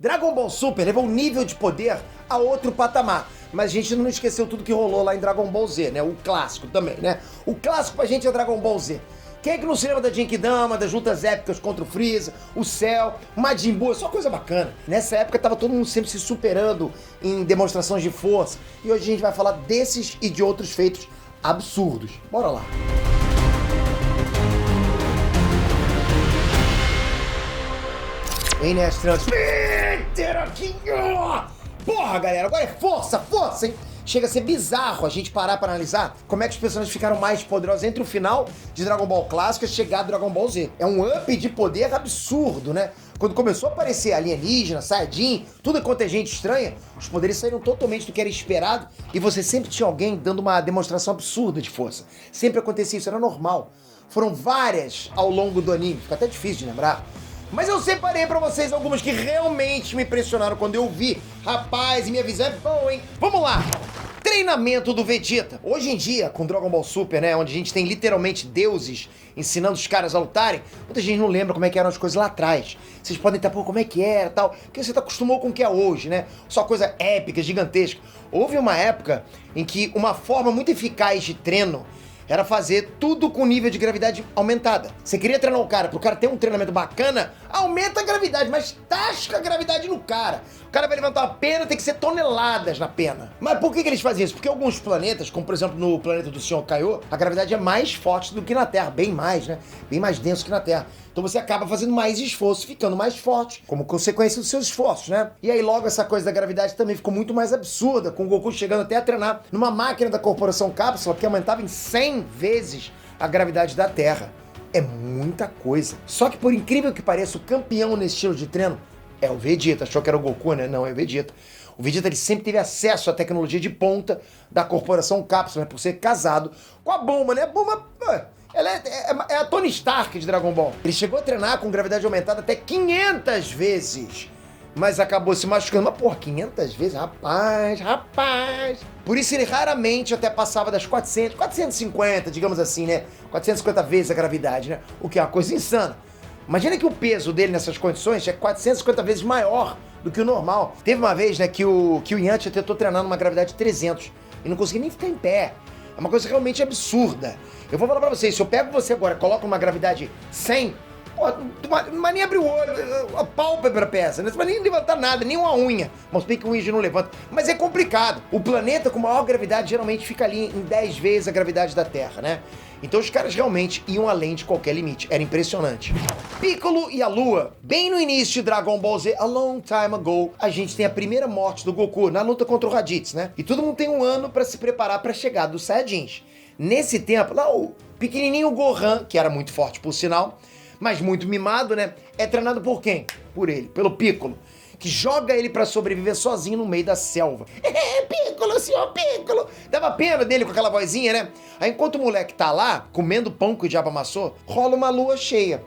Dragon Ball Super levou o nível de poder a outro patamar. Mas a gente não esqueceu tudo que rolou lá em Dragon Ball Z, né? O clássico também, né? O clássico pra gente é Dragon Ball Z. Quem é que não se lembra da Genkidama, das lutas épicas contra o Freeza, o Cell, o Majin Buu? É só coisa bacana. Nessa época tava todo mundo sempre se superando em demonstrações de força. E hoje a gente vai falar desses e de outros feitos absurdos. Bora lá. Hein, né, aqui. Porra, galera, agora é força, hein? Chega a ser bizarro a gente parar pra analisar como é que os personagens ficaram mais poderosos entre o final de Dragon Ball Clássico e chegar a Dragon Ball Z. É um up de poder absurdo, né? Quando começou a aparecer alienígena, Saiyajin, tudo quanto é gente estranha, os poderes saíram totalmente do que era esperado e você sempre tinha alguém dando uma demonstração absurda de força. Sempre acontecia isso, era normal. Foram várias ao longo do anime, fica até difícil de lembrar. Mas eu separei pra vocês algumas que realmente me impressionaram quando eu vi. Rapaz, e minha visão é boa, hein? Vamos lá! Treinamento do Vegeta. Hoje em dia, com Dragon Ball Super, né, onde a gente tem literalmente deuses ensinando os caras a lutarem, muita gente não lembra como é que eram as coisas lá atrás. Vocês podem estar, pô, como é que era e tal, porque você acostumou com o que é hoje, né? Só coisa épica, gigantesca. Houve uma época em que uma forma muito eficaz de treino era fazer tudo com nível de gravidade aumentada. Você queria treinar o cara, pro cara ter um treinamento bacana, aumenta a gravidade, mas tasca a gravidade no cara. O cara vai levantar uma pena, tem que ser toneladas na pena. Mas por que eles faziam isso? Porque alguns planetas, como por exemplo no planeta do Sr. Kaiô, a gravidade é mais forte do que na Terra, bem mais, né? Bem mais denso que na Terra. Então você acaba fazendo mais esforço, ficando mais forte, como consequência dos seus esforços, né? E aí logo essa coisa da gravidade também ficou muito mais absurda, com o Goku chegando até a treinar numa máquina da Corporação Cápsula que aumentava em 100 vezes a gravidade da Terra. É muita coisa. Só que por incrível que pareça, o campeão nesse estilo de treino é o Vegeta. Achou que era o Goku, né? Não, é o Vegeta. O Vegeta ele sempre teve acesso à tecnologia de ponta da Corporação Cápsula, né? Por ser casado com a Bulma, né? A Bulma, ela é a Tony Stark de Dragon Ball. Ele chegou a treinar com gravidade aumentada até 500 vezes. Mas acabou se machucando. Mas, porra, 500 vezes? Rapaz. Por isso ele raramente até passava das 450, digamos assim, né? 450 vezes a gravidade, né? O que é uma coisa insana. Imagina que o peso dele nessas condições é 450 vezes maior do que o normal. Teve uma vez, né, que o Yantia tentou treinar numa gravidade de 300 e não conseguia nem ficar em pé. É uma coisa realmente absurda. Eu vou falar pra vocês, se eu pego você agora e coloco uma gravidade 100, pô, tu vai nem abrir o olho, a pálpebra peça, né? Você vai nem levantar nada, nem uma unha. Mas bem que o unha não levanta. Mas é complicado. O planeta com maior gravidade geralmente fica ali em 10 vezes a gravidade da Terra, né? Então os caras realmente iam além de qualquer limite. Era impressionante. Piccolo e a Lua. Bem no início de Dragon Ball Z, a long time ago, a gente tem a primeira morte do Goku na luta contra o Raditz, né? E todo mundo tem um ano pra se preparar pra chegada dos Saiyajins. Nesse tempo, lá o pequenininho Gohan, que era muito forte por sinal, mas muito mimado, né? É treinado por quem? Por ele, pelo Piccolo, que joga ele pra sobreviver sozinho no meio da selva. Piccolo, senhor Piccolo! Dava pena dele com aquela vozinha, né? Aí enquanto o moleque tá lá, comendo pão que o diabo amassou, rola uma lua cheia.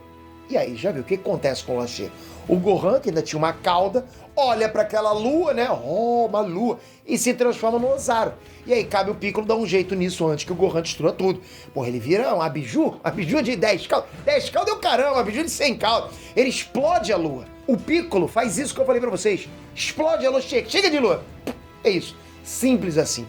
E aí, já viu o que acontece com a lua cheia? O Gohan, que ainda tinha uma cauda, olha pra aquela lua, né? Oh, uma lua! E se transforma no Ozaru. E aí cabe o Piccolo dar um jeito nisso antes que o Gohan destrua tudo. Porra, ele vira um abiju de 10 caudas. 10 caudas é o caramba, um abiju de 100 caudas. Ele explode a lua. O Piccolo faz isso que eu falei pra vocês. Explode a lua, chega de lua. É isso. Simples assim.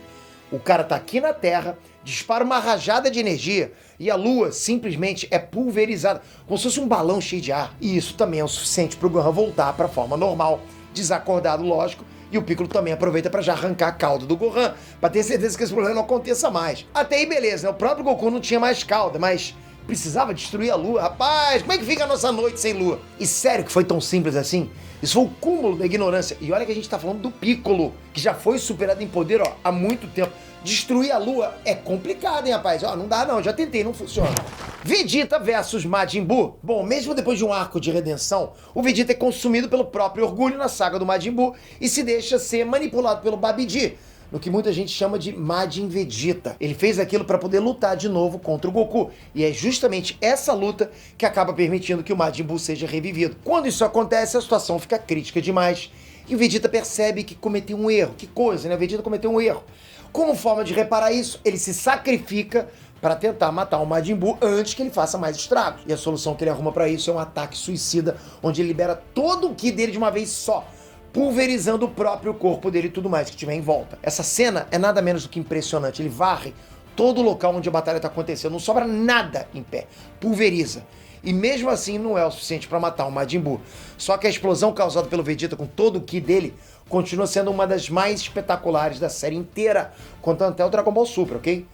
O cara tá aqui na Terra, dispara uma rajada de energia e a Lua simplesmente é pulverizada, como se fosse um balão cheio de ar. E isso também é o suficiente pro Gohan voltar pra forma normal, desacordado, lógico, e o Piccolo também aproveita pra já arrancar a cauda do Gohan, pra ter certeza que esse problema não aconteça mais. Até aí beleza, né? O próprio Goku não tinha mais cauda, mas precisava destruir a Lua. Rapaz, como é que fica a nossa noite sem Lua? E sério que foi tão simples assim? Isso foi o cúmulo da ignorância. E olha que a gente tá falando do Piccolo, que já foi superado em poder, ó, há muito tempo. Destruir a Lua é complicado, hein, rapaz? Ó, não dá não, já tentei, não funciona. Vegeta versus Majin Buu. Bom, mesmo depois de um arco de redenção, o Vegeta é consumido pelo próprio orgulho na saga do Majin Buu e se deixa ser manipulado pelo Babidi, no que muita gente chama de Majin Vegeta. Ele fez aquilo para poder lutar de novo contra o Goku, e é justamente essa luta que acaba permitindo que o Majin Buu seja revivido. Quando isso acontece, a situação fica crítica demais, e o Vegeta percebe que cometeu um erro. Que coisa, né? O Vegeta cometeu um erro. Como forma de reparar isso, ele se sacrifica para tentar matar o Majin Buu antes que ele faça mais estragos. E a solução que ele arruma para isso é um ataque suicida, onde ele libera todo o ki dele de uma vez só, pulverizando o próprio corpo dele e tudo mais que tiver em volta. Essa cena é nada menos do que impressionante. Ele varre todo o local onde a batalha está acontecendo, não sobra nada em pé, pulveriza. E mesmo assim não é o suficiente para matar o Majin Buu. Só que a explosão causada pelo Vegeta com todo o Ki dele continua sendo uma das mais espetaculares da série inteira, contando até o Dragon Ball Super, ok?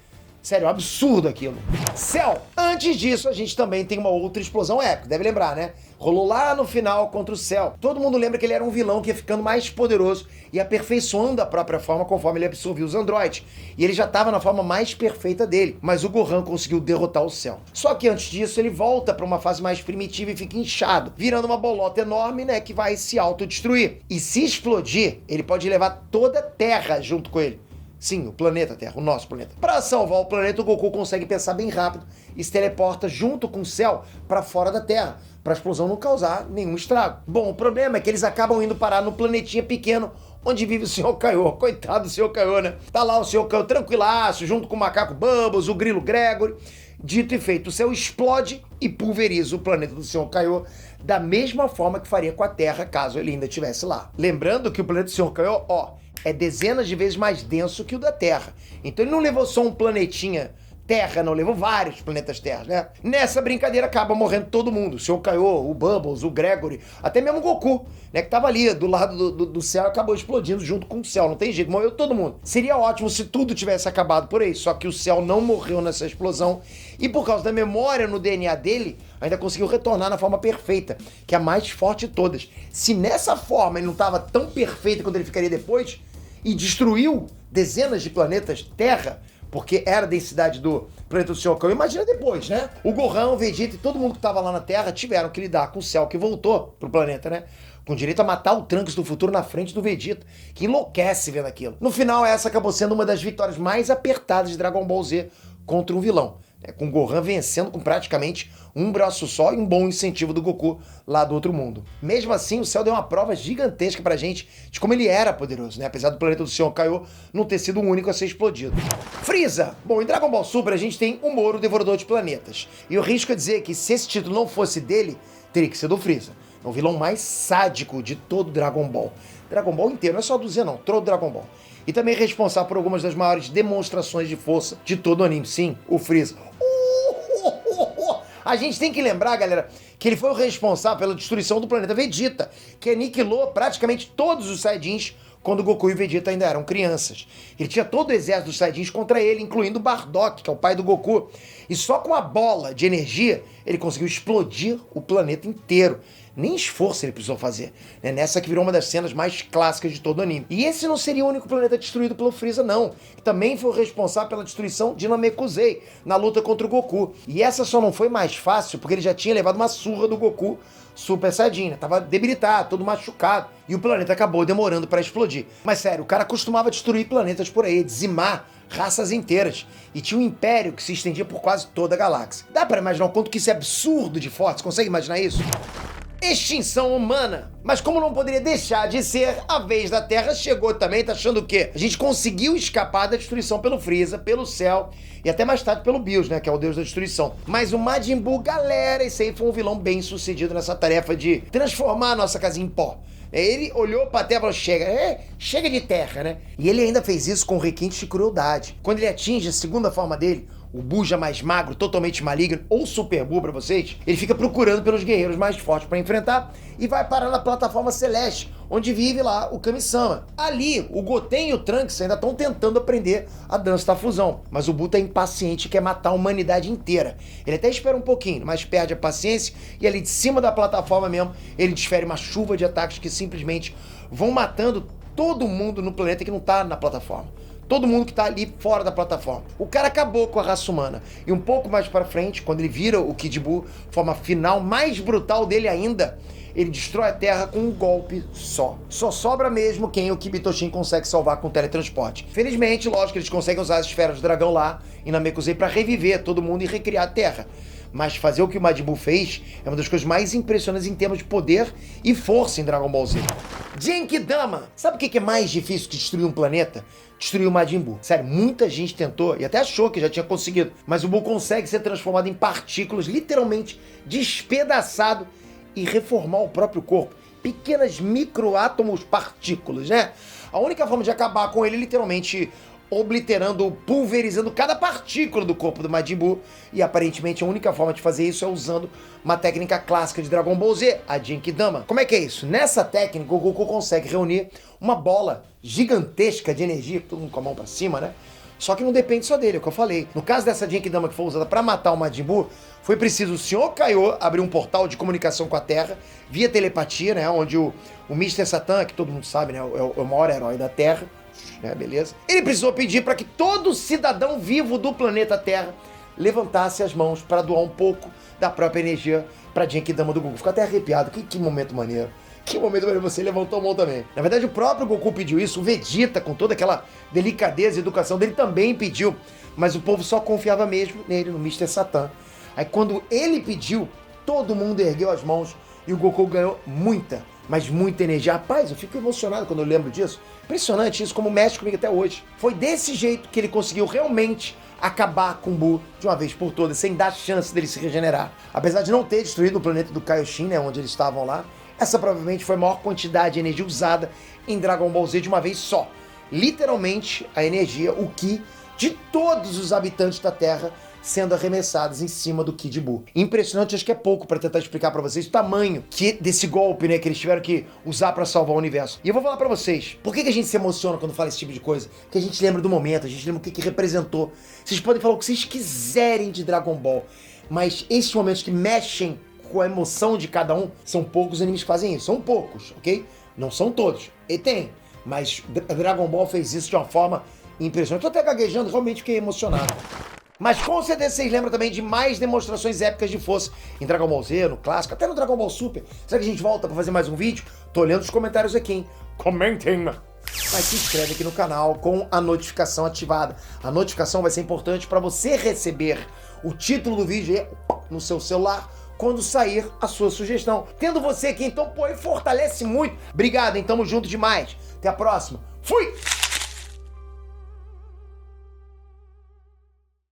Sério, é um absurdo aquilo. Cell! Antes disso, a gente também tem uma outra explosão épica, deve lembrar, né? Rolou lá no final contra o Cell. Todo mundo lembra que ele era um vilão que ia ficando mais poderoso e aperfeiçoando a própria forma conforme ele absorvia os androides. E ele já estava na forma mais perfeita dele, mas o Gohan conseguiu derrotar o Cell. Só que antes disso, ele volta para uma fase mais primitiva e fica inchado, virando uma bolota enorme, né, que vai se autodestruir. E se explodir, ele pode levar toda a Terra junto com ele. Sim, o planeta Terra, o nosso planeta. Para salvar o planeta, o Goku consegue pensar bem rápido e se teleporta junto com o Cell para fora da Terra, para a explosão não causar nenhum estrago. Bom, o problema é que eles acabam indo parar no planetinha pequeno onde vive o Sr. Kaiô. Coitado do Sr. Kaiô, né? Tá lá o Sr. Kaiô tranquilaço, junto com o macaco Bubbles, o grilo Gregory. Dito e feito, o Cell explode e pulveriza o planeta do Sr. Kaiô da mesma forma que faria com a Terra caso ele ainda estivesse lá. Lembrando que o planeta do Sr. Kaiô, é dezenas de vezes mais denso que o da Terra. Então ele não levou só um planetinha Terra, não, levou vários planetas Terra, né? Nessa brincadeira acaba morrendo todo mundo. O Sr. Kaiô, o Bubbles, o Gregory, até mesmo o Goku, né? Que tava ali do lado do Cell e acabou explodindo junto com o Cell. Não tem jeito, morreu todo mundo. Seria ótimo se tudo tivesse acabado por aí, só que o Cell não morreu nessa explosão e por causa da memória no DNA dele, ainda conseguiu retornar na forma perfeita, que é a mais forte de todas. Se nessa forma ele não estava tão perfeito quanto ele ficaria depois, e destruiu dezenas de planetas Terra, porque era a densidade do planeta do Sr. Kaiô, imagina depois, né? O Gohan, o Vegeta e todo mundo que estava lá na Terra tiveram que lidar com o Cell que voltou pro planeta, né? Com direito a matar o Trunks do futuro na frente do Vegeta, que enlouquece vendo aquilo. No final, essa acabou sendo uma das vitórias mais apertadas de Dragon Ball Z contra um vilão, né? Com o Gohan vencendo com praticamente um braço só e um bom incentivo do Goku lá do outro mundo. Mesmo assim, o Cell deu uma prova gigantesca pra gente de como ele era poderoso, né? Apesar do planeta do Sr. Kaiô não ter sido o único a ser explodido. Freeza! Bom, em Dragon Ball Super a gente tem o Moro, Devorador de Planetas. E eu risco a dizer que se esse título não fosse dele, teria que ser do Freeza. É o vilão mais sádico de todo Dragon Ball. Dragon Ball inteiro, não é só do Z não, todo Dragon Ball. E também responsável por algumas das maiores demonstrações de força de todo o anime. Sim, o Freeza. A gente tem que lembrar, galera, que ele foi o responsável pela destruição do planeta Vegeta, que aniquilou praticamente todos os Saiyajins quando Goku e Vegeta ainda eram crianças. Ele tinha todo o exército dos Saiyajins contra ele, incluindo Bardock, que é o pai do Goku. E só com a bola de energia ele conseguiu explodir o planeta inteiro. Nem esforço ele precisou fazer, né? Nessa que virou uma das cenas mais clássicas de todo o anime. E esse não seria o único planeta destruído pelo Freeza, não. Também foi o responsável pela destruição de Namekusei na luta contra o Goku. E essa só não foi mais fácil porque ele já tinha levado uma surra do Goku Super Saiyajin, né? Tava debilitado, todo machucado. E o planeta acabou demorando para explodir. Mas sério, o cara costumava destruir planetas por aí, dizimar raças inteiras. E tinha um império que se estendia por quase toda a galáxia. Dá para imaginar o quanto que isso é absurdo de forte? Você consegue imaginar isso? Extinção humana. Mas como não poderia deixar de ser, a vez da Terra chegou também, tá achando o quê? A gente conseguiu escapar da destruição pelo Freeza, pelo Cell e até mais tarde pelo Bills, né, que é o deus da destruição. Mas o Majin Buu, galera, esse aí foi um vilão bem sucedido nessa tarefa de transformar a nossa casinha em pó. Ele olhou pra Terra e falou, chega de terra, né? E ele ainda fez isso com requintes de crueldade. Quando ele atinge a segunda forma dele, o Buu já mais magro, totalmente maligno, ou Super Buu pra vocês, ele fica procurando pelos guerreiros mais fortes pra enfrentar e vai parar na plataforma celeste, onde vive lá o Kami-sama. Ali, o Goten e o Trunks ainda estão tentando aprender a dança da fusão, mas o Buu tá impaciente e quer matar a humanidade inteira. Ele até espera um pouquinho, mas perde a paciência e ali de cima da plataforma mesmo, ele desfere uma chuva de ataques que simplesmente vão matando todo mundo no planeta que não tá na plataforma. Todo mundo que tá ali fora da plataforma. O cara acabou com a raça humana. E um pouco mais pra frente, quando ele vira o Kid Buu, forma final mais brutal dele ainda, ele destrói a Terra com um golpe só. Só sobra mesmo quem o Kibitoshin consegue salvar com teletransporte. Felizmente, lógico, eles conseguem usar as esferas do dragão lá em Namekusei pra reviver todo mundo e recriar a Terra. Mas fazer o que o Majin Buu fez é uma das coisas mais impressionantes em termos de poder e força em Dragon Ball Z. Genkidama! Sabe o que é mais difícil que destruir um planeta? Destruir o Majin Buu. Sério, muita gente tentou e até achou que já tinha conseguido. Mas o Buu consegue ser transformado em partículas, literalmente despedaçado e reformar o próprio corpo. pequenas microátomos, partículas, né? A única forma de acabar com ele é literalmente obliterando, pulverizando cada partícula do corpo do Majin Buu. E aparentemente a única forma de fazer isso é usando uma técnica clássica de Dragon Ball Z, a Genkidama. Como é que é isso? Nessa técnica, o Goku consegue reunir uma bola gigantesca de energia, todo mundo com a mão pra cima, né? Só que não depende só dele, é o que eu falei. No caso dessa Genkidama que foi usada pra matar o Majin Buu, foi preciso o Sr. Kaiô abrir um portal de comunicação com a Terra, via telepatia, né? Onde o Mr. Satan, que todo mundo sabe, né? É o maior herói da Terra, né? Beleza? Ele precisou pedir para que todo cidadão vivo do planeta Terra levantasse as mãos para doar um pouco da própria energia pra Genkidama do Goku. Ficou até arrepiado. Que momento maneiro. Que momento maneiro, você levantou a mão também. Na verdade, o próprio Goku pediu isso, o Vegeta, com toda aquela delicadeza e educação dele, também pediu, mas o povo só confiava mesmo nele, no Mr. Satan. Aí quando ele pediu, todo mundo ergueu as mãos e o Goku ganhou muita, mas muita energia. Rapaz, eu fico emocionado quando eu lembro disso. Impressionante isso, como mexe comigo até hoje. Foi desse jeito que ele conseguiu realmente acabar com o Buu de uma vez por todas, sem dar chance dele se regenerar. Apesar de não ter destruído o planeta do Kaioshin, né, onde eles estavam lá, essa provavelmente foi a maior quantidade de energia usada em Dragon Ball Z de uma vez só. Literalmente, a energia, o Ki, de todos os habitantes da Terra sendo arremessados em cima do Kid Buu. Impressionante, acho que é pouco para tentar explicar para vocês o tamanho desse golpe, né, que eles tiveram que usar para salvar o universo. E eu vou falar para vocês, por que a gente se emociona quando fala esse tipo de coisa? Porque a gente lembra do momento, a gente lembra o que representou. Vocês podem falar o que vocês quiserem de Dragon Ball, mas esses momentos que mexem com a emoção de cada um, são poucos animes que fazem isso. São poucos, ok? Não são todos. E tem, mas Dragon Ball fez isso de uma forma impressionante. Tô até gaguejando, realmente fiquei emocionado. Mas com certeza vocês lembram também de mais demonstrações épicas de força em Dragon Ball Z, no clássico, até no Dragon Ball Super. Será que a gente volta pra fazer mais um vídeo? Tô olhando os comentários aqui, hein? Comentem! Mas se inscreve aqui no canal com a notificação ativada. A notificação vai ser importante para você receber o título do vídeo aí no seu celular quando sair a sua sugestão. Tendo você aqui, então, pô, fortalece muito. Obrigado, hein? Tamo junto demais. Até a próxima. Fui!